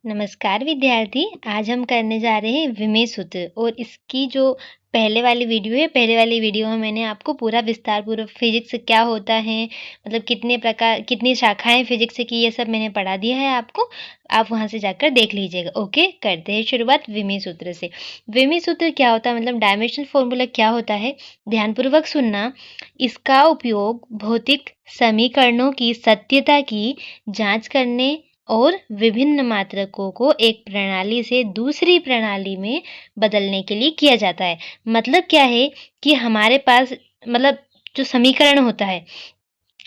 नमस्कार विद्यार्थी। आज हम करने जा रहे हैं विमेय सूत्र और इसकी जो पहले वाली वीडियो है, पहले वाली वीडियो में मैंने आपको पूरा विस्तारपूर्वक फिजिक्स क्या होता है, मतलब कितनी शाखाएँ फिजिक्स की, ये सब मैंने पढ़ा दिया है आपको। आप वहाँ से जाकर देख लीजिएगा। ओके, करते हैं शुरुआत विमेय सूत्र से। विमेय सूत्र क्या होता है, मतलब डायमेंशनल फॉर्मूला क्या होता है, ध्यानपूर्वक सुनना। इसका उपयोग भौतिक समीकरणों की सत्यता की जाँच करने और विभिन्न मात्रकों को एक प्रणाली से दूसरी प्रणाली में बदलने के लिए किया जाता है। मतलब क्या है कि हमारे पास मतलब जो समीकरण होता है,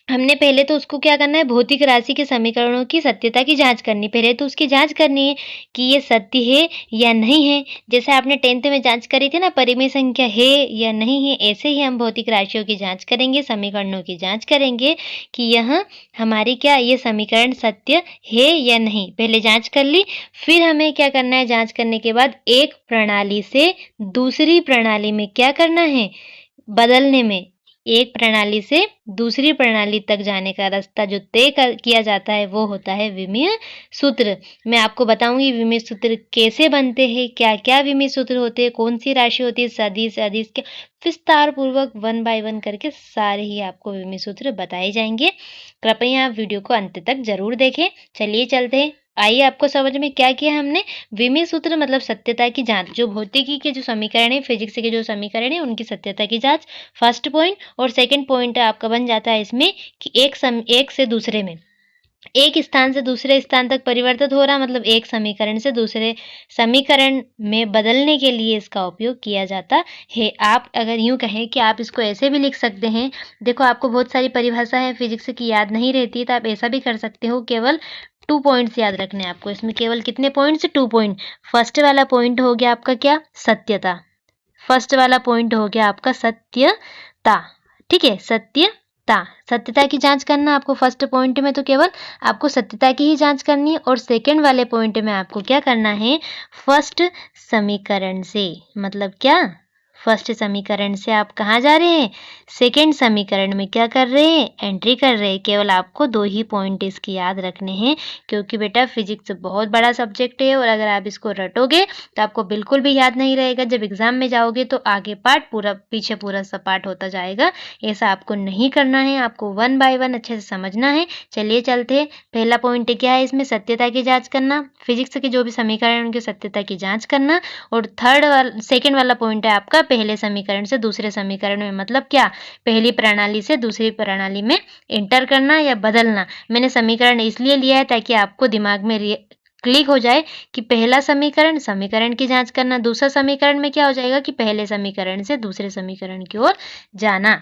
हमने पहले तो उसको क्या करना है, भौतिक राशि के समीकरणों की सत्यता की जाँच करनी। पहले तो उसकी जाँच करनी है कि ये सत्य है या नहीं है। जैसे आपने 10th में जाँच करी थी ना, परिमेय संख्या है या नहीं है, ऐसे ही हम भौतिक राशियों की जाँच करेंगे, समीकरणों की जाँच करेंगे कि यह हमारी क्या ये समीकरण सत्य है या नहीं। पहले जाँच कर ली, फिर हमें क्या करना है, जाँच करने के बाद एक प्रणाली से दूसरी प्रणाली में क्या करना है, बदलने में। एक प्रणाली से दूसरी प्रणाली तक जाने का रास्ता जो किया जाता है वो होता है विमेय सूत्र। मैं आपको बताऊंगी विमेय सूत्र कैसे बनते हैं, क्या-क्या विमेय सूत्र होते हैं, कौन सी राशि होती है, सदिश, अदिश, क्या विस्तार पूर्वक 1 बाय 1 करके सारे ही आपको विमेय सूत्र बताए जाएंगे। कृपया आप वीडियो को अंत तक जरूर देखें। चलिए चलते हैं। आइए आपको समझ में क्या किया हमने। विमेय सूत्र मतलब सत्यता की जांच, जो भौतिकी के जो समीकरण है, फिजिक्स के जो समीकरण है, उनकी सत्यता की जांच फर्स्ट पॉइंट। और सेकंड पॉइंट आपका बन जाता है इसमें कि एक से दूसरे में, एक स्थान से दूसरे स्थान तक परिवर्तित हो रहा, मतलब एक समीकरण से दूसरे समीकरण में बदलने के लिए इसका उपयोग किया जाता है। आप अगर यूँ कहें कि आप इसको ऐसे भी लिख सकते हैं, देखो आपको बहुत सारी परिभाषा है फिजिक्स की याद नहीं रहती, तो आप ऐसा भी कर सकते हो। केवल 2 पॉइंट्स याद रखने हैं आपको इसमें। केवल कितने पॉइंट्स? 2 पॉइंट। फर्स्ट वाला पॉइंट हो गया आपका क्या? सत्यता। फर्स्ट वाला पॉइंट हो गया आपका सत्यता। ठीक है, सत्यता की जांच करना आपको फर्स्ट पॉइंट में, तो केवल आपको सत्यता की ही जांच करनी है। और सेकंड वाले पॉइंट में आपको क्या करना है, फर्स्ट समीकरण से, मतलब क्या, फर्स्ट समीकरण से आप कहाँ जा रहे हैं, सेकंड समीकरण में क्या कर रहे हैं, एंट्री कर रहे हैं। केवल आपको 2 ही पॉइंट इसकी याद रखने हैं, क्योंकि बेटा फिजिक्स बहुत बड़ा सब्जेक्ट है और अगर आप इसको रटोगे तो आपको बिल्कुल भी याद नहीं रहेगा। जब एग्जाम में जाओगे तो आगे पार्ट पूरा, पीछे पूरा सपाट होता जाएगा। ऐसा आपको नहीं करना है, आपको 1 बाय 1 अच्छे से समझना है। चलिए चलते हैं। पहला पॉइंट क्या है इसमें, सत्यता की जांच करना, फिजिक्स के जो भी समीकरण है उनकी सत्यता की जांच करना। और सेकंड वाला पॉइंट है आपका पहले समीकरण से दूसरे समीकरण में, मतलब क्या, पहली प्रणाली से दूसरी प्रणाली में एंटर करना या बदलना। मैंने समीकरण इसलिए लिया है ताकि आपको दिमाग में क्लिक हो जाए कि पहला समीकरण की जांच करना, दूसरा समीकरण में क्या हो जाएगा कि पहले समीकरण से दूसरे समीकरण की ओर जाना।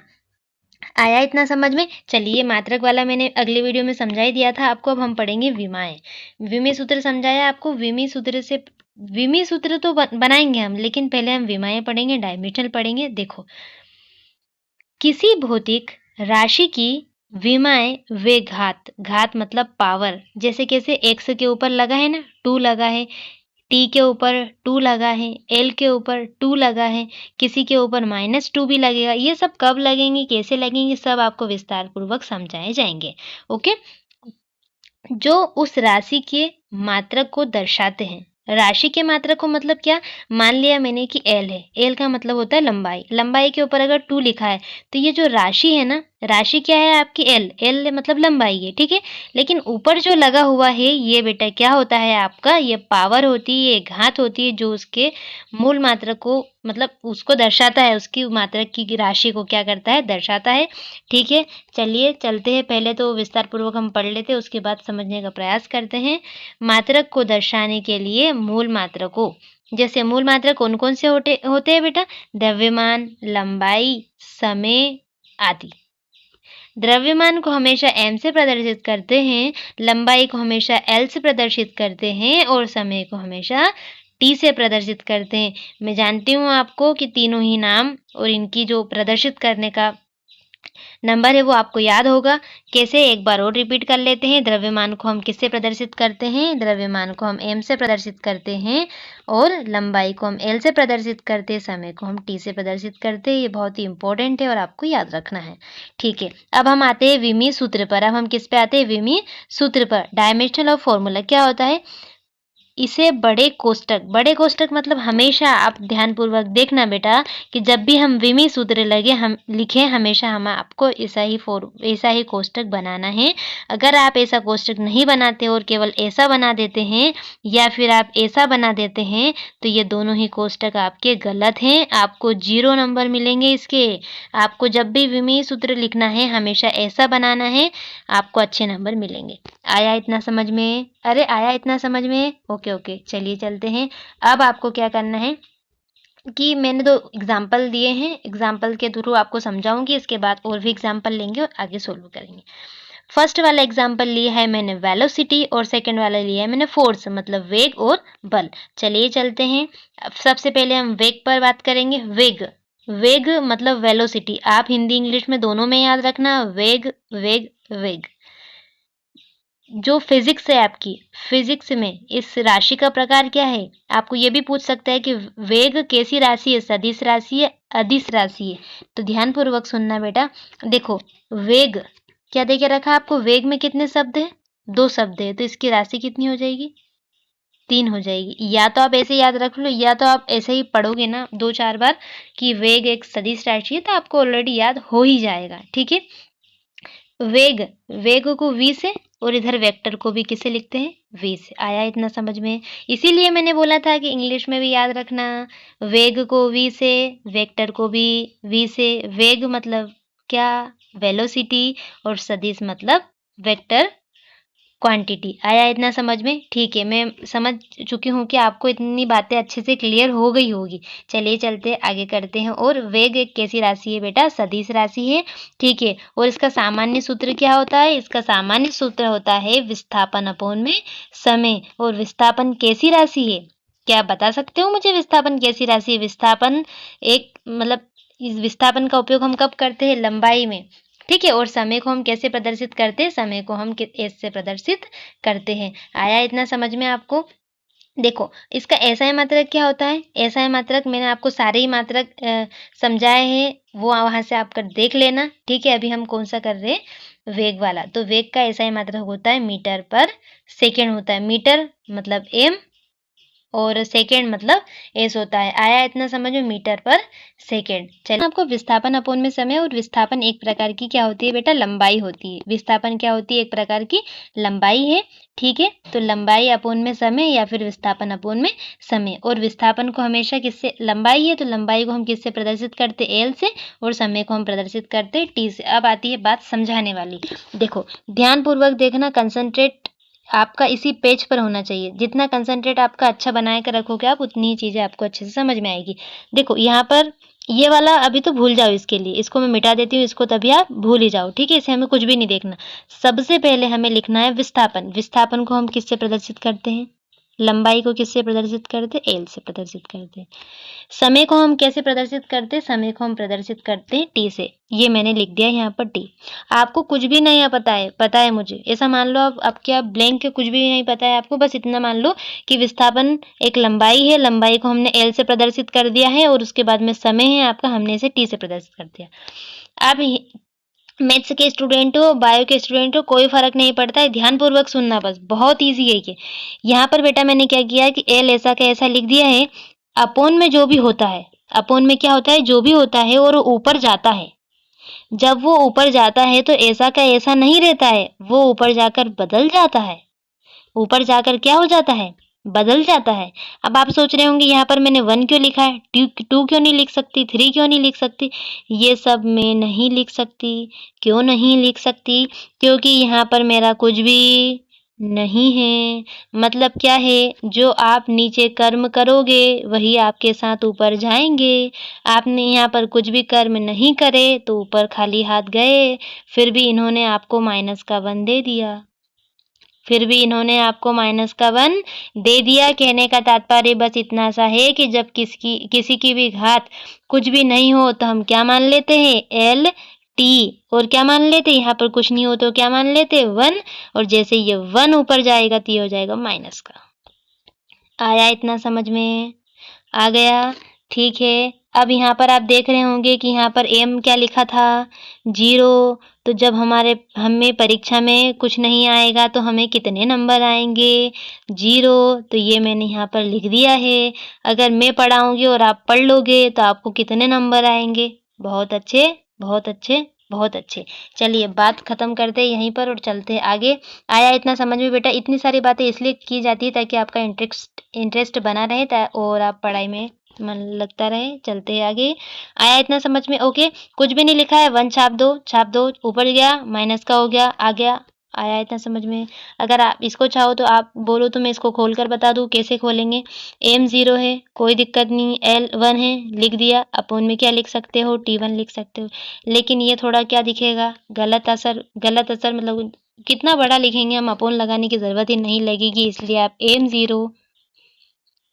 आया इतना समझ में? चलिए, मात्रक वाला मैंने अगले वीडियो में समझा ही दिया था आपको। अब हम पढ़ेंगे विमाएं। विमेय सूत्र समझाया आपको। विमेय सूत्र तो बनाएंगे हम, लेकिन पहले हम विमाएं पढ़ेंगे, डायमेंशनल पढ़ेंगे। देखो, किसी भौतिक राशि की विमाएं वे घात मतलब पावर, जैसे कैसे एक्स के ऊपर लगा है ना 2 लगा है, टी के ऊपर 2 लगा है, एल के ऊपर 2 लगा है, किसी के ऊपर -2 भी लगेगा। ये सब कब लगेंगे, कैसे लगेंगे, सब आपको विस्तार पूर्वक समझाए जाएंगे। ओके, जो उस राशि के मात्रक को दर्शाते हैं। राशि के मात्रक को मतलब क्या, मान लिया मैंने कि एल है, एल का मतलब होता है लंबाई, लंबाई के ऊपर अगर 2 लिखा है तो ये जो राशि है ना, राशि क्या है आपकी, एल, एल मतलब लंबाई है, ठीक है। लेकिन ऊपर जो लगा हुआ है ये बेटा क्या होता है आपका, ये पावर होती है, ये घात होती है, जो उसके मूल मात्रक को मतलब उसको दर्शाता है, उसकी मात्रक की राशि को क्या करता है, दर्शाता है। ठीक है, चलिए चलते हैं। पहले तो विस्तार पूर्वक हम पढ़ लेते हैं, उसके बाद समझने का प्रयास करते हैं। मात्रक को दर्शाने के लिए मूल मात्रकों, जैसे मूल मात्रक कौन कौन से होते हैं बेटा, द्रव्यमान, लंबाई, समय आदि। द्रव्यमान को हमेशा m से प्रदर्शित करते हैं, लंबाई को हमेशा l से प्रदर्शित करते हैं और समय को हमेशा t से प्रदर्शित करते हैं। मैं जानती हूँ आपको कि तीनों ही नाम और इनकी जो प्रदर्शित करने का नंबर है वो आपको याद होगा। कैसे, एक बार और रिपीट कर लेते हैं। द्रव्यमान को हम किससे प्रदर्शित करते हैं, द्रव्यमान को हम m से प्रदर्शित करते हैं और लंबाई को हम l से प्रदर्शित करते हैं, समय को हम t से प्रदर्शित करते हैं। ये बहुत ही इंपॉर्टेंट है और आपको याद रखना है। ठीक है, अब हम आते हैं विमीय सूत्र पर। अब हम किस पे आते हैं, विमीय सूत्र पर। डायमेंशनल ऑफ फॉर्मूला क्या होता है, इसे बड़े कोष्टक मतलब हमेशा आप ध्यानपूर्वक देखना बेटा कि जब भी हम विमी सूत्र हम लिखें हमेशा हम आपको ऐसा ही कोष्टक बनाना है। अगर आप ऐसा कोष्टक नहीं बनाते और केवल ऐसा बना देते हैं या फिर आप ऐसा बना देते हैं तो ये दोनों ही कोष्टक आपके गलत हैं, आपको 0 नंबर मिलेंगे इसके। आपको जब भी विमी सूत्र लिखना है हमेशा ऐसा बनाना है, आपको अच्छे नंबर मिलेंगे। आया इतना समझ में? अरे आया इतना समझ में? ओके, चलिए चलते हैं। अब आपको क्या करना है कि मैंने 2 एग्ज़ाम्पल दिए हैं, एग्ज़ाम्पल के थ्रू आपको समझाऊँगी, इसके बाद और भी एग्ज़ाम्पल लेंगे और आगे सोल्व करेंगे। फर्स्ट वाला एग्ज़ाम्पल लिया है मैंने वेलोसिटी और सेकंड वाला लिया है मैंने फोर्स मतलब वेग और बल। चलिए चलते हैं। अब सबसे पहले हम वेग पर बात करेंगे। वेग मतलब वेलोसिटी। आप हिंदी इंग्लिश में दोनों में याद रखना वेग, वेग, वेग। जो फिजिक्स है आपकी, फिजिक्स में इस राशि का प्रकार क्या है? आपको ये भी पूछ सकता है कि वेग कैसी राशि है? सदिश राशि है, अदिश राशि है? तो ध्यानपूर्वक सुनना बेटा। देखो वेग क्या दे के रखा आपको? वेग में कितने शब्द हैं? 2 शब्द है, तो इसकी राशि कितनी हो जाएगी? 3 हो जाएगी। या तो आप ऐसे याद रख लो या तो आप ऐसे ही पढ़ोगे ना 2-4 बार कि वेग एक सदिश राशि है तो आपको ऑलरेडी याद हो ही जाएगा। ठीक है? वेग को v से और इधर वेक्टर को भी किससे लिखते हैं? v से। आया इतना समझ में? इसीलिए मैंने बोला था कि इंग्लिश में भी याद रखना वेग को v से, वेक्टर को भी v से। वेग मतलब क्या? वेलोसिटी और सदिश मतलब वेक्टर क्वांटिटी। आया इतना समझ में? ठीक है, मैं समझ चुकी हूँ कि आपको इतनी बातें अच्छे से क्लियर हो गई होगी। चलिए चलते आगे करते हैं। और वेग एक कैसी राशि है बेटा? सदिश राशि है। ठीक है, और इसका सामान्य सूत्र क्या होता है? इसका सामान्य सूत्र होता है विस्थापन अपॉन में समय। और विस्थापन कैसी राशि है? क्या आप बता सकते हो मुझे विस्थापन कैसी राशि है? विस्थापन एक मतलब इस विस्थापन का उपयोग हम कब करते हैं? लंबाई में। ठीक है, और समय को हम कैसे प्रदर्शित करते हैं? समय को हम एस से प्रदर्शित करते हैं। आया इतना समझ में आपको? देखो इसका एसआई मात्रक क्या होता है? एसआई मात्रक मैंने आपको सारे ही मात्रक समझाए हैं, वो वहां से आप कर देख लेना। ठीक है, अभी हम कौन सा कर रहे हैं? वेग वाला। तो वेग का एसआई मात्रक होता है मीटर पर सेकेंड होता है। मीटर मतलब एम और सेकेंड मतलब एस होता है। आया इतना समझ में? मीटर पर सेकेंड। चलिए आपको विस्थापन अपॉन में समय और विस्थापन एक प्रकार की क्या होती है बेटा? लंबाई होती है। विस्थापन क्या होती है? एक प्रकार की लंबाई है। ठीक है, तो लंबाई अपॉन में समय या फिर विस्थापन अपॉन में समय। और विस्थापन को हमेशा किससे? लंबाई है तो लंबाई को हम किससे प्रदर्शित करते? एल से। और समय को हम प्रदर्शित करते टी से। अब आती है बात समझाने वाली। देखो ध्यानपूर्वक देखना, कंसंट्रेट आपका इसी पेज पर होना चाहिए। जितना कंसंट्रेट आपका अच्छा बना कर रखोगे आप उतनी ही चीज़ें आपको अच्छे से समझ में आएगी। देखो यहाँ पर ये वाला अभी तो भूल जाओ, इसके लिए इसको मैं मिटा देती हूँ, इसको तभी आप भूल ही जाओ। ठीक है, इसे हमें कुछ भी नहीं देखना। सबसे पहले हमें लिखना है विस्थापन। विस्थापन को हम किससे प्रदर्शित करते हैं? लंबाई को किससे प्रदर्शित करते? एल से प्रदर्शित करते हैं। समय को हम कैसे प्रदर्शित करते? समय को हम प्रदर्शित करते हैं टी से। ये मैंने लिख दिया यहाँ पर टी। आपको कुछ भी नहीं है पता है मुझे, ऐसा मान लो आप क्या ब्लैंक है, कुछ भी नहीं पता है आपको, बस इतना मान लो कि विस्थापन एक लंबाई है, लंबाई को हमने एल से प्रदर्शित कर दिया है और उसके बाद में समय है आपका, हमने इसे टी से प्रदर्शित कर दिया। अब मैथ्स के स्टूडेंट हो, बायो के स्टूडेंट हो, कोई फर्क नहीं पड़ता है, ध्यानपूर्वक सुनना, बस बहुत ईजी है ये। यहाँ पर बेटा मैंने क्या किया कि एल ऐसा का ऐसा लिख दिया है। अपोन में जो भी होता है, अपोन में क्या होता है? जो भी होता है और ऊपर जाता है। जब वो ऊपर जाता है तो ऐसा का ऐसा नहीं रहता है, वो ऊपर जाकर बदल जाता है। ऊपर जाकर क्या हो जाता है? बदल जाता है। अब आप सोच रहे होंगे यहाँ पर मैंने 1 क्यों लिखा है? 2 क्यों नहीं लिख सकती? 3 क्यों नहीं लिख सकती? ये सब मैं नहीं लिख सकती। क्यों नहीं लिख सकती? क्योंकि यहाँ पर मेरा कुछ भी नहीं है। मतलब क्या है? जो आप नीचे कर्म करोगे वही आपके साथ ऊपर जाएंगे। आपने यहाँ पर कुछ भी कर्म नहीं करे तो ऊपर खाली हाथ गए, फिर भी इन्होंने आपको -1 दे दिया। दे दिया। कहने का तात्पर्य बस इतना सा है कि जब किसी की भी घात कुछ भी नहीं हो तो हम क्या मान लेते हैं? L T. और क्या मान लेते? यहाँ पर कुछ नहीं हो तो क्या मान लेते? 1। और जैसे ये 1 ऊपर जाएगा तो ये हो जाएगा माइनस का। आया इतना समझ में? आ गया? ठीक है, अब यहाँ पर आप देख रहे होंगे कि यहाँ पर m क्या लिखा था 0। तो जब हमें परीक्षा में कुछ नहीं आएगा तो हमें कितने नंबर आएंगे 0। तो ये मैंने यहाँ पर लिख दिया है। अगर मैं पढ़ाऊंगी और आप पढ़ लोगे तो आपको कितने नंबर आएंगे। बहुत अच्छे, बहुत अच्छे, बहुत अच्छे। चलिए बात खत्म करते हैं यहीं पर और चलते हैं आगे। आया इतना समझ में बेटा? इतनी सारी बातें इसलिए की जाती है ताकि आपका इंटरेस्ट बना रहे और आप पढ़ाई में मन लगता रहे। चलते हैं आगे। आया इतना समझ में? ओके। कुछ भी नहीं लिखा है 1 छाप दो, ऊपर गया माइनस का हो गया, आ गया। आया इतना समझ में? अगर आप इसको चाहो तो आप बोलो तो मैं इसको खोल कर बता दूं कैसे खोलेंगे। m 0 है, कोई दिक्कत नहीं। l 1 है, लिख दिया। अपोन में क्या लिख सकते हो? t1 लिख सकते हो। लेकिन ये थोड़ा क्या दिखेगा? गलत असर मतलब कितना बड़ा लिखेंगे हम, अपोन लगाने की जरूरत ही नहीं लगेगी। इसलिए आप m 0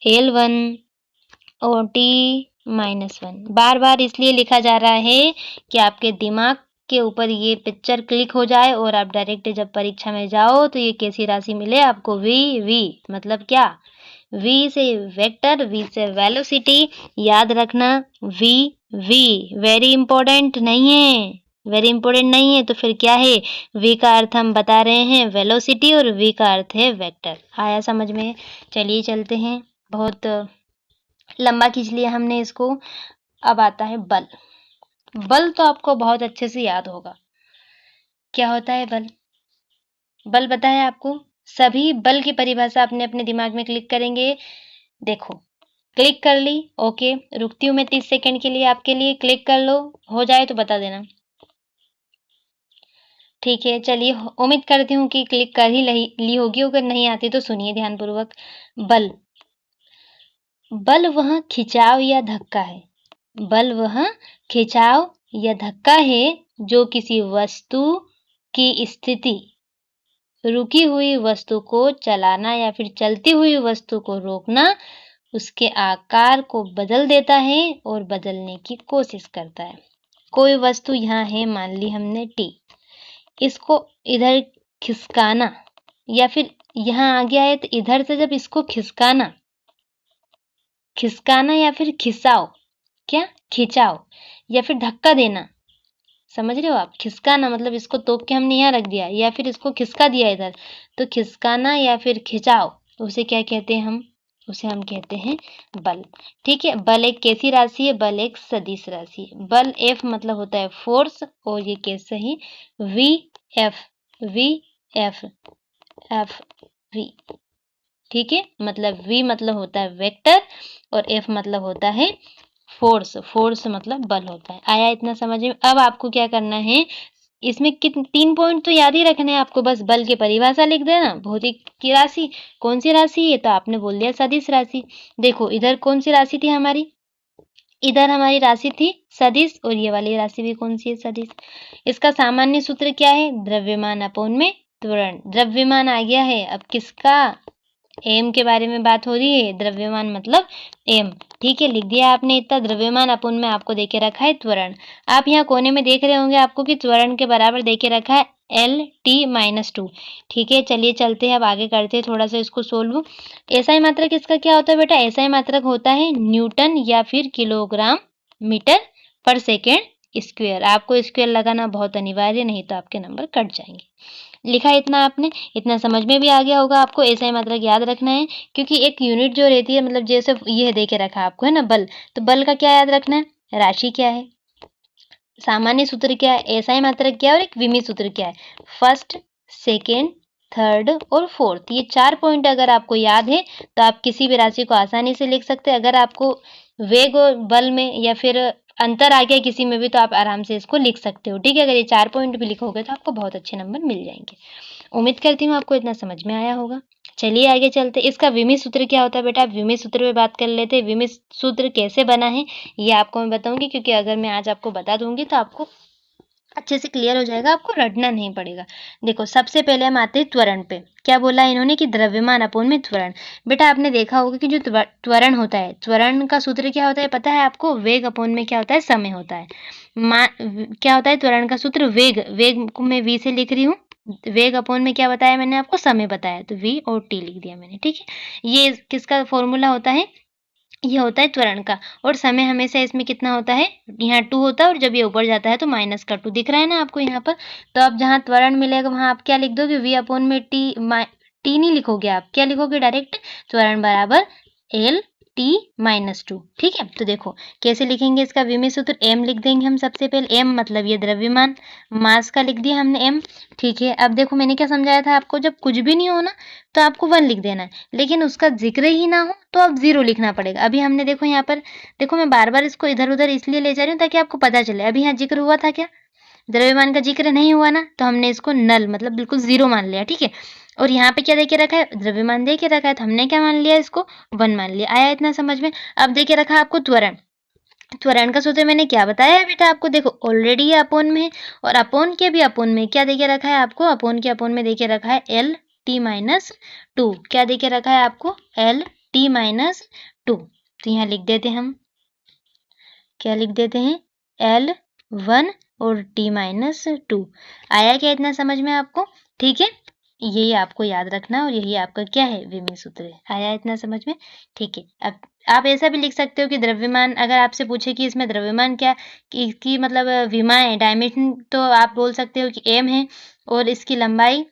l 1 और t-1 बार बार इसलिए लिखा जा रहा है कि आपके दिमाग के ऊपर ये पिक्चर क्लिक हो जाए और आप डायरेक्ट जब परीक्षा में जाओ तो ये कैसी राशि मिले आपको। v मतलब क्या? v से वेक्टर, v से वेलोसिटी। याद रखना v वेरी इंपॉर्टेंट नहीं है, वेरी इंपॉर्टेंट नहीं है तो फिर क्या है? v का अर्थ हम बता रहे हैं वेलोसिटी और v का अर्थ है वेक्टर। आया समझ में? चलिए चलते हैं। बहुत लंबा खींच लिया हमने इसको। अब आता है बल। बल तो आपको बहुत अच्छे से याद होगा। क्या होता है बल? बल पता है आपको? सभी बल की परिभाषा अपने अपने दिमाग में क्लिक करेंगे। देखो क्लिक कर ली। ओके, रुकती हूँ मैं 30 सेकंड के लिए आपके लिए। क्लिक कर लो, हो जाए तो बता देना। ठीक है, चलिए उम्मीद करती हूँ कि क्लिक कर ही ली होगी। अगर नहीं आती तो सुनिए ध्यानपूर्वक। बल, बल वह खिंचाव या धक्का है। बल वह खिंचाव या धक्का है जो किसी वस्तु की स्थिति, रुकी हुई वस्तु को चलाना या फिर चलती हुई वस्तु को रोकना, उसके आकार को बदल देता है और बदलने की कोशिश करता है। कोई वस्तु यहाँ है, मान ली हमने टी, इसको इधर खिसकाना या फिर यहाँ आ गया है तो इधर से जब इसको खिसकाना या फिर खिसाओ, क्या? खिंचाओ या फिर धक्का देना। समझ रहे हो आप? खिसकाना मतलब इसको तोप के हमने यहाँ रख दिया या फिर इसको खिसका दिया इधर, तो खिसकाना या फिर खिंचाओ, उसे क्या कहते हैं हम? उसे हम कहते हैं बल। ठीक है, बल एक कैसी राशि है? बल एक सदिश राशि है। बल F मतलब होता है फोर्स और ये कैसे ही V। ठीक है, मतलब V मतलब होता है वेक्टर और F मतलब होता है फोर्स मतलब बल होता है। आया इतना समझ में? अब आपको क्या करना है, इसमें 3 पॉइंट तो याद ही रखने हैं आपको। बस बल की परिभाषा लिख देना, भौतिक की राशि। कौन सी राशि है? तो आपने बोल दिया सदिश राशि। देखो इधर कौन सी राशि थी हमारी? इधर हमारी राशि थी सदिश और ये वाली राशि भी कौन सी है? सदिश। इसका सामान्य सूत्र क्या है? द्रव्यमान अपोन में त्वरण। द्रव्यमान आ गया है, अब किसका? एम के बारे में बात हो रही है। द्रव्यमान मतलब एम। ठीक है, लिख दिया आपने इतना। द्रव्यमान अपुन में आपको देके रखा है त्वरण। आप यहाँ कोने में देख रहे होंगे आपको कि त्वरण के बराबर देके रखा है LT-2। ठीक है, चलिए चलते हैं अब आगे करते हैं थोड़ा सा इसको सोल्व। एसआई मात्रक इसका क्या होता है बेटा? एसआई मात्रक होता है न्यूटन या फिर किलोग्राम मीटर पर सेकेंड स्क्वायर। आपको स्क्वायर लगाना बहुत अनिवार्य, नहीं तो आपके नंबर कट जाएंगे। लिखा इतना आपने, इतना समझ में भी आ गया होगा आपको। एसआई मात्रक याद रखना है क्योंकि एक यूनिट जो रहती है, मतलब जैसे ये देके रखा आपको है ना बल, तो बल का क्या याद रखना है? राशि क्या है, सामान्य सूत्र क्या है, एसआई मात्रक क्या है और एक विमी सूत्र क्या है। फर्स्ट, सेकेंड, थर्ड और फोर्थ, ये 4 पॉइंट अगर आपको याद है तो आप किसी भी राशि को आसानी से लिख सकते हैं। अगर आपको वेग और बल में या फिर अंतर आ गया किसी में भी तो आप आराम से इसको लिख सकते हो। ठीक है, अगर ये 4 पॉइंट भी लिखोगे तो आपको बहुत अच्छे नंबर मिल जाएंगे। उम्मीद करती हूँ आपको इतना समझ में आया होगा। चलिए आगे चलते। इसका विमी सूत्र क्या होता है बेटा? विमी सूत्र पे बात कर लेते हैं। विमी सूत्र कैसे बना है ये आपको मैं बताऊंगी, क्योंकि अगर मैं आज आपको बता दूंगी तो आपको अच्छे से क्लियर हो जाएगा, आपको रटना नहीं पड़ेगा। देखो सबसे पहले हम आते हैं त्वरण पे। क्या बोला इन्होंने कि द्रव्यमान अपूर्ण में त्वरण। बेटा आपने देखा होगा कि जो त्वरण होता है, त्वरण का सूत्र क्या होता है पता है आपको? वेग अपूर्ण में क्या होता है? समय होता है। क्या होता है त्वरण का सूत्र? वेग को मैं v से लिख रही हूँ। वेग अपूर्ण में क्या बताया मैंने आपको? समय बताया, तो v और t लिख दिया मैंने। ठीक है, ये किसका फॉर्मूला होता है? ये होता है त्वरण का। और समय हमेशा इसमें कितना होता है, यहाँ 2 होता है, और जब ये ऊपर जाता है तो माइनस का 2 दिख रहा है ना आपको यहाँ पर। तो अब जहाँ त्वरण मिलेगा वहाँ आप क्या लिख दोगे, v अपॉन में टी नहीं लिखोगे आप, क्या लिखोगे डायरेक्ट, त्वरण बराबर एल टी माइनस 2। ठीक है, तो देखो कैसे लिखेंगे इसका विमेय सूत्र, m लिख देंगे हम सबसे पहले, m मतलब ये द्रव्यमान, मास का लिख दिया हमने m। ठीक है, अब देखो मैंने क्या समझाया था आपको, जब कुछ भी नहीं हो ना तो आपको 1 लिख देना है, लेकिन उसका जिक्र ही ना हो तो अब 0 लिखना पड़ेगा। अभी हमने देखो यहाँ पर, देखो मैं बार बार इसको इधर उधर इसलिए ले जा रही हूँ ताकि आपको पता चले। अभी यहाँ जिक्र हुआ था क्या, द्रव्यमान का जिक्र नहीं हुआ ना, तो हमने इसको नल मतलब बिल्कुल 0 मान लिया। ठीक है, और यहाँ पे क्या देके रखा है, द्रव्यमान देके रखा है, तो हमने क्या मान लिया, इसको 1 मान लिया। आया इतना समझ में। अब देके रखा है आपको त्वरण, त्वरण का सूत्र मैंने क्या बताया है बेटा आपको, देखो ऑलरेडी ये अपोन में है, और अपोन के भी अपोन में क्या देके रखा है आपको, अपोन के अपोन में देके रखा है एल टी माइनस 2। क्या देके रखा है आपको, एल टी माइनस 2। तो यहाँ लिख देते हम, क्या लिख देते हैं, एल 1 और टी माइनस 2। आया क्या इतना समझ में आपको। ठीक है, यही आपको याद रखना, और यही आपका क्या है, विमेय सूत्र है। आया इतना समझ में। ठीक है, अब आप ऐसा भी लिख सकते हो कि द्रव्यमान, अगर आपसे पूछे कि इसमें द्रव्यमान क्या की मतलब विमाएं डायमेंशन, तो आप बोल सकते हो कि m है, और इसकी लंबाई,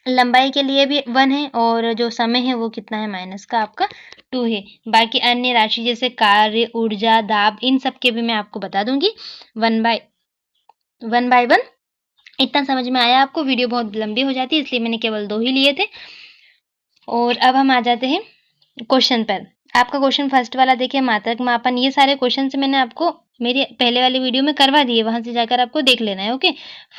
लंबाई के लिए भी 1 है, और जो समय है वो कितना है, माइनस का आपका 2 है। बाकी अन्य राशि जैसे कार्य, ऊर्जा, दाब, इन सब के भी मैं आपको बता दूंगी 1 बाय 1। इतना समझ में आया आपको। वीडियो बहुत लंबी हो जाती है इसलिए मैंने केवल 2 ही लिए थे। और अब हम आ जाते हैं क्वेश्चन पर। आपका क्वेश्चन फर्स्ट वाला देखिए, मात्रक मापन। ये सारे क्वेश्चन से मैंने आपको मेरी पहले वाली वीडियो में करवा दिए, वहां से जाकर आपको देख लेना है। ओके,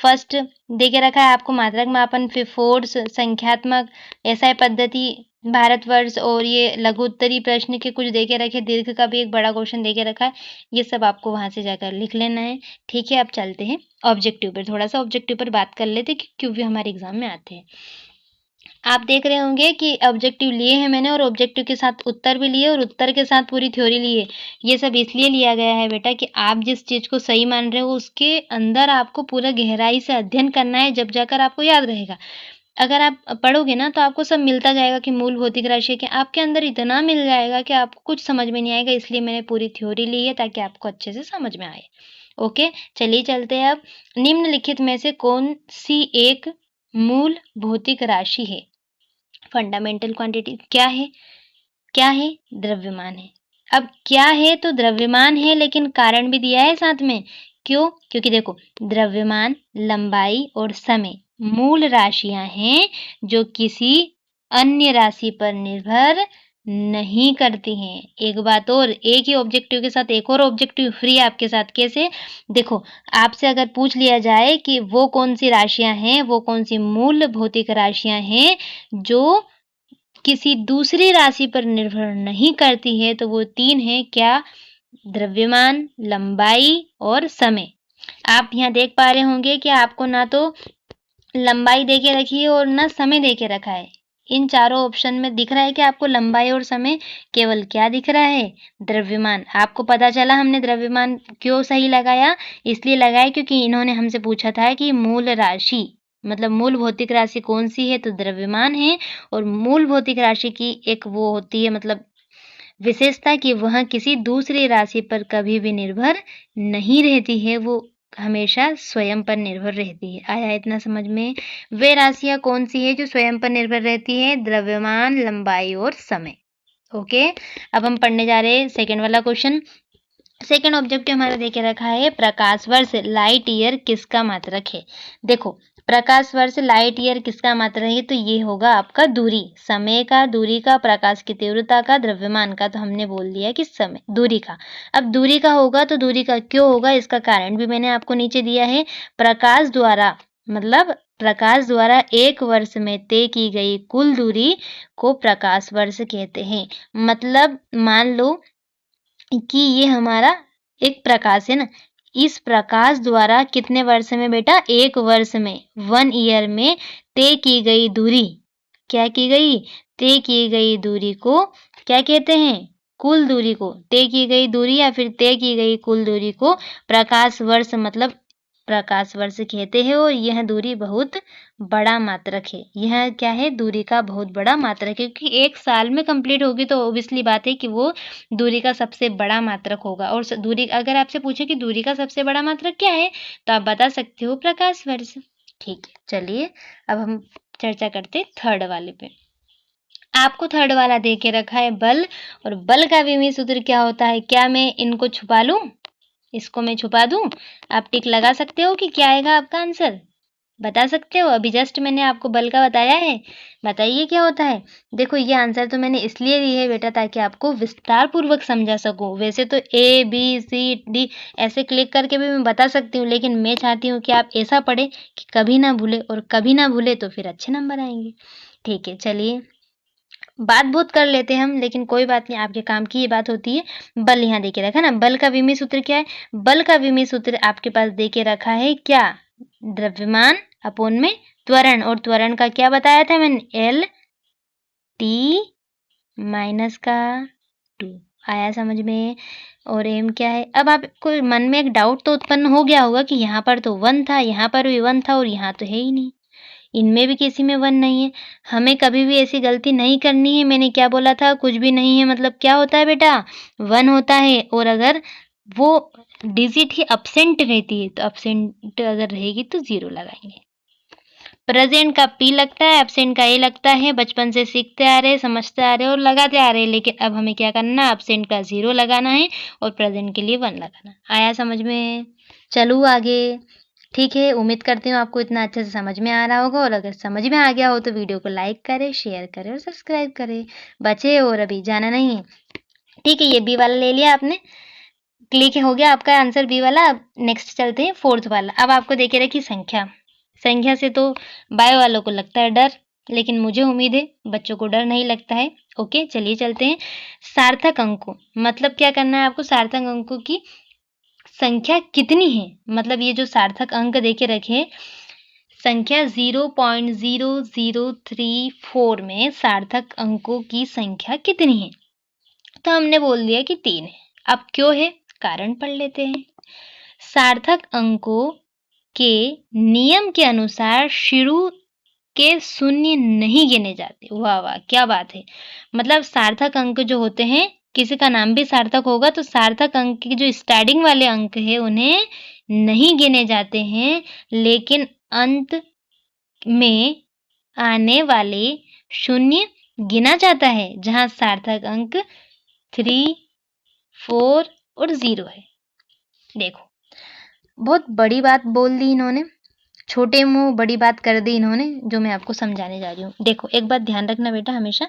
फर्स्ट देके रखा है आपको मात्रक मापन, फिर फोर्स, संख्यात्मक, एसआई पद्धति, भारतवर्ष, और ये लघु उत्तरी प्रश्न के कुछ देके रखे, दीर्घ का भी एक बड़ा क्वेश्चन देके रखा है। ये सब आपको वहां से जाकर लिख लेना है। ठीक है, अब चलते हैं ऑब्जेक्टिव पर। थोड़ा सा ऑब्जेक्टिव पर बात कर लेते हैं क्योंकि हमारे एग्जाम में आते हैं। आप देख रहे होंगे कि ऑब्जेक्टिव लिए हैं मैंने, और ऑब्जेक्टिव के साथ उत्तर भी लिए, और उत्तर के साथ पूरी थ्योरी ली है। ये सब इसलिए लिया गया है बेटा कि आप जिस चीज़ को सही मान रहे हो उसके अंदर आपको पूरा गहराई से अध्ययन करना है, जब जाकर आपको याद रहेगा। अगर आप पढ़ोगे ना तो आपको सब मिलता जाएगा कि मूल भौतिक राशि के आपके अंदर इतना मिल जाएगा कि आपको कुछ समझ में नहीं आएगा। इसलिए मैंने पूरी थ्योरी ली है ताकि आपको अच्छे से समझ में आए। ओके, चलिए चलते हैं अब। निम्नलिखित में से कौन सी एक मूल भौतिक राशि है। फंडामेंटल क्वांटिटी क्या है, क्या है, द्रव्यमान है। अब क्या है तो द्रव्यमान है, लेकिन कारण भी दिया है साथ में। क्यों, क्योंकि देखो द्रव्यमान, लंबाई और समय मूल राशियां हैं जो किसी अन्य राशि पर निर्भर नहीं करती हैं। एक बात और, एक ही ऑब्जेक्टिव के साथ एक और ऑब्जेक्टिव फ्री आपके साथ। कैसे, देखो आपसे अगर पूछ लिया जाए कि वो कौन सी राशियां हैं, वो कौन सी मूल भौतिक राशियां हैं जो किसी दूसरी राशि पर निर्भर नहीं करती है, तो वो 3 है। क्या, द्रव्यमान, लंबाई और समय। आप यहाँ देख पा रहे होंगे कि आपको ना तो लंबाई दे के रखी है और ना समय दे के रखा है। इन चारों ऑप्शन में दिख रहा है कि आपको लंबाई और समय, केवल क्या दिख रहा है, द्रव्यमान। आपको पता चला हमने द्रव्यमान क्यों सही लगाया, इसलिए लगाया क्योंकि इन्होंने हमसे पूछा था कि मूल राशि मतलब मूल भौतिक राशि कौन सी है, तो द्रव्यमान है। और मूल भौतिक राशि की एक वो होती है मतलब विशेषता कि वह किसी दूसरी राशि पर कभी भी निर्भर नहीं रहती है, वो हमेशा स्वयं पर निर्भर रहती है। आया इतना समझ में। वे राशियां कौन सी है जो स्वयं पर निर्भर रहती है, द्रव्यमान, लंबाई और समय। ओके, अब हम पढ़ने जा रहे हैं सेकेंड वाला क्वेश्चन। सेकेंड ऑब्जेक्टिव हमारा देके रखा है, प्रकाश वर्ष लाइट ईयर किसका मात्रक है। देखो प्रकाश वर्ष लाइट ईयर किसका मात्रक है, तो ये होगा आपका दूरी, समय का, दूरी का, प्रकाश की तीव्रता का, द्रव्यमान का। तो हमने बोल दिया कि समय, दूरी का। अब दूरी का होगा तो दूरी का क्यों होगा, इसका कारण भी मैंने आपको नीचे दिया है। प्रकाश द्वारा मतलब प्रकाश द्वारा एक वर्ष में तय की गई कुल दूरी को प्रकाश वर्ष कहते हैं। मतलब मान लो कि ये हमारा एक प्रकाश है ना, इस प्रकाश द्वारा कितने वर्ष में बेटा, एक वर्ष में, 1 ईयर में तय की गई दूरी, क्या की गई, तय की गई दूरी को क्या कहते हैं, कुल दूरी को, तय की गई दूरी या फिर तय की गई कुल दूरी को प्रकाश वर्ष मतलब प्रकाश वर्ष कहते हैं और यह दूरी बहुत बड़ा मात्रक है। यह क्या है? दूरी का बहुत बड़ा मात्रक है, क्योंकि 1 साल में कंप्लीट होगी तो ऑब्वियसली बात है कि वो दूरी का सबसे बड़ा मात्रक होगा। और दूरी अगर आपसे पूछे कि दूरी का सबसे बड़ा मात्रक क्या है, तो आप बता सकते हो प्रकाश वर्ष। ठीक है, चलिए अब हम चर्चा करते हैं थर्ड वाले पे। आपको थर्ड वाला दे के रखा है बल, और बल का विमीय सूत्र क्या होता है? क्या मैं इनको छुपा लूं? इसको मैं छुपा दूं? आप टिक लगा सकते हो कि क्या आएगा आपका आंसर? बता सकते हो? अभी जस्ट मैंने आपको बल का बताया है। बताइए क्या होता है? देखो, ये आंसर तो मैंने इसलिए ली है बेटा ताकि आपको विस्तार पूर्वक समझा सकूं। वैसे तो ए बी सी डी ऐसे क्लिक करके भी मैं बता सकती हूँ, लेकिन मैं चाहती हूँ कि आप ऐसा पढ़े कि कभी ना भूले, और कभी ना भूले तो फिर अच्छे नंबर आएंगे। ठीक है, चलिए बात बहुत कर लेते हैं हम, लेकिन कोई बात नहीं, आपके काम की ये बात होती है। बल यहाँ दे के रखा ना, बल का विमीय सूत्र क्या है? बल का विमीय सूत्र आपके पास दे के रखा है क्या? द्रव्यमान अपॉन में त्वरण, और त्वरण का क्या बताया था मैंने? एल टी माइनस का 2। आया समझ में? और एम क्या है? अब आपको मन में एक डाउट तो उत्पन्न हो गया होगा कि यहाँ पर तो 1 था, यहाँ पर भी 1 था, और यहाँ तो है ही नहीं, इनमें भी किसी में 1 नहीं है। हमें कभी भी ऐसी गलती नहीं करनी है। मैंने क्या बोला था? कुछ भी नहीं है मतलब क्या होता है बेटा? 1 होता है, और अगर वो डिजिट ही अब्सेंट रहती है तो अब्सेंट अगर रहेगी तो 0 लगाएंगे। प्रेजेंट का पी लगता है, एब्सेंट का ए लगता है। बचपन से सीखते आ रहे, समझते आ रहे और लगाते आ रहे, लेकिन अब हमें क्या करना है? एब्सेंट का 0 लगाना है और प्रेजेंट के लिए 1 लगाना। आया समझ में? चलूँ आगे? ठीक है, उम्मीद करती हूँ आपको इतना अच्छे से समझ में आ रहा होगा, और अगर समझ में आ गया हो तो वीडियो को लाइक करें, शेयर करें और सब्सक्राइब करें। बचे और अभी जाना नहीं है। ठीक है, ये बी वाला ले लिया आपने। क्लिक हो गया आपका आंसर बी वाला। अब नेक्स्ट चलते हैं फोर्थ वाला। अब आपको देखे रखी संख्या। संख्या से तो बायो वालों को लगता है डर, लेकिन मुझे उम्मीद है बच्चों को डर नहीं लगता है। ओके, चलिए चलते हैं। सार्थक अंकों मतलब क्या करना है आपको? सार्थक अंकों की संख्या कितनी है? मतलब ये जो सार्थक अंक देके रखे, संख्या 0.0034 में सार्थक अंकों की संख्या कितनी है? तो हमने बोल दिया कि 3 है। अब क्यों है? कारण पढ़ लेते हैं। सार्थक अंकों के नियम के अनुसार शुरू के शून्य नहीं गिने जाते। वाह वाह, क्या बात है! मतलब सार्थक अंक जो होते हैं, किसी का नाम भी सार्थक होगा तो सार्थक अंक के जो स्टार्टिंग वाले अंक है उन्हें नहीं गिने जाते हैं, लेकिन अंत में आने वाले शून्य गिना जाता है, जहां सार्थक अंक 3, 4 और 0 है। देखो, बहुत बड़ी बात बोल दी इन्होंने, छोटे मुंह बड़ी बात कर दी इन्होंने, जो मैं आपको समझाने जा रही हूँ। देखो, एक बात ध्यान रखना बेटा हमेशा,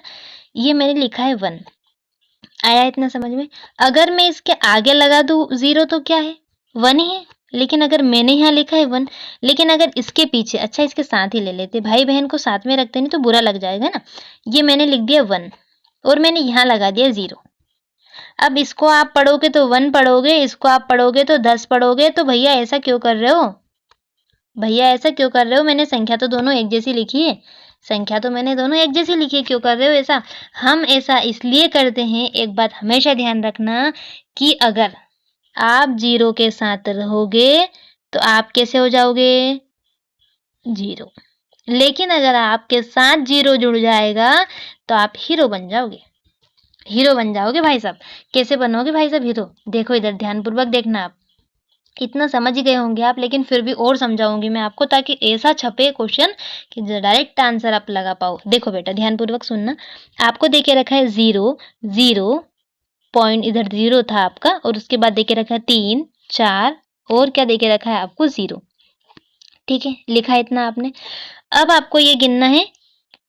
ये मैंने लिखा है 1। आया इतना समझ में? अगर मैं इसके आगे लगा दूं 0 तो क्या है? 1 ही है। लेकिन अगर मैंने यहाँ लिखा है 1, लेकिन अगर इसके पीछे, अच्छा इसके साथ ही ले लेते, भाई बहन को साथ में रखते नहीं तो बुरा लग जाएगा ना। ये मैंने लिख दिया 1 और मैंने यहाँ लगा दिया 0। अब इसको आप पढ़ोगे तो 1 पढ़ोगे, इसको आप पढ़ोगे तो 10 पढ़ोगे, तो भैया ऐसा क्यों कर रहे हो? भैया ऐसा क्यों कर रहे हो? मैंने संख्या तो दोनों एक जैसी लिखी है। संख्या तो मैंने दोनों एक जैसी लिखी है, क्यों कर रहे हो ऐसा? हम ऐसा इसलिए करते हैं, एक बात हमेशा ध्यान रखना, कि अगर आप 0 के साथ रहोगे तो आप कैसे हो जाओगे? 0। लेकिन अगर आपके साथ 0 जुड़ जाएगा तो आप हीरो बन जाओगे। हीरो बन जाओगे भाई साहब। कैसे बनोगे भाई साहब हीरो? देखो इधर ध्यानपूर्वक देखना आप। इतना समझ ही गए होंगे आप, लेकिन फिर भी और समझाऊंगी मैं आपको, ताकि ऐसा छपे क्वेश्चन कि डायरेक्ट आंसर आप लगा पाओ। देखो बेटा ध्यानपूर्वक सुनना। आपको देके रखा है 0, 0 पॉइंट, इधर 0 था आपका, और उसके बाद देके रखा है 3, 4 और क्या देके रखा है आपको? 0। ठीक है, लिखा है इतना आपने। अब आपको ये गिनना है,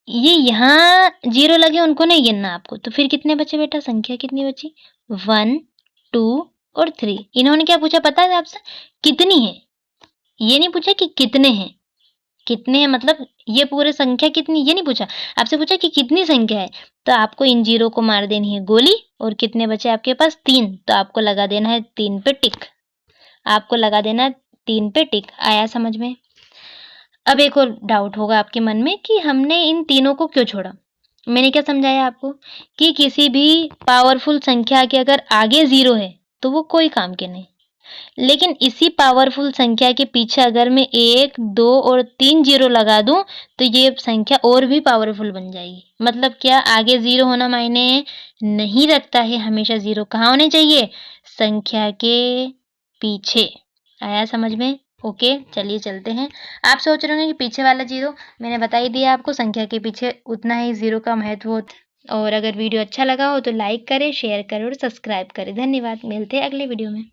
ये यहाँ 0 लगे उनको नहीं गिनना आपको। तो फिर कितने बचे बेटा? संख्या कितनी बची? 1, 2 और 3। इन्होंने क्या पूछा पता है आपसे? कितनी है। ये नहीं पूछा कि कितने हैं। कितने हैं मतलब ये पूरे संख्या कितनी, ये नहीं पूछा। आपसे पूछा कि कितनी संख्या है, तो आपको इन 0 को मार देनी है गोली, और कितने बचे आपके पास? 3। तो आपको लगा देना है 3 पे टिक। आपको लगा देना है 3 पे टिक। आया समझ में? अब एक और डाउट होगा आपके मन में कि हमने इन तीनों को क्यों छोड़ा। मैंने क्या समझाया आपको कि किसी भी पावरफुल संख्या के अगर आगे 0 है तो वो कोई काम के नहीं। लेकिन इसी पावरफुल संख्या के पीछे अगर मैं 1, 2 और 3 ज़ीरो लगा दूँ, तो ये संख्या और भी पावरफुल बन जाएगी। मतलब क्या आगे ज़ीरो होना मायने नहीं रखता है, हमेशा ज़ीरो कहाँ होने चाहिए? संख्या के पीछे। आया समझ में? ओके, चलिए चलते हैं। आप सोच रहे होंगे कि पीछे वाला ज़ीरो, मैंने बता ही दिया आपको संख्या के पीछे उतना ही ज़ीरो का महत्व होता है। और अगर वीडियो अच्छा लगा हो तो लाइक करें, शेयर करें और सब्सक्राइब करें। धन्यवाद, मिलते हैं अगले वीडियो में।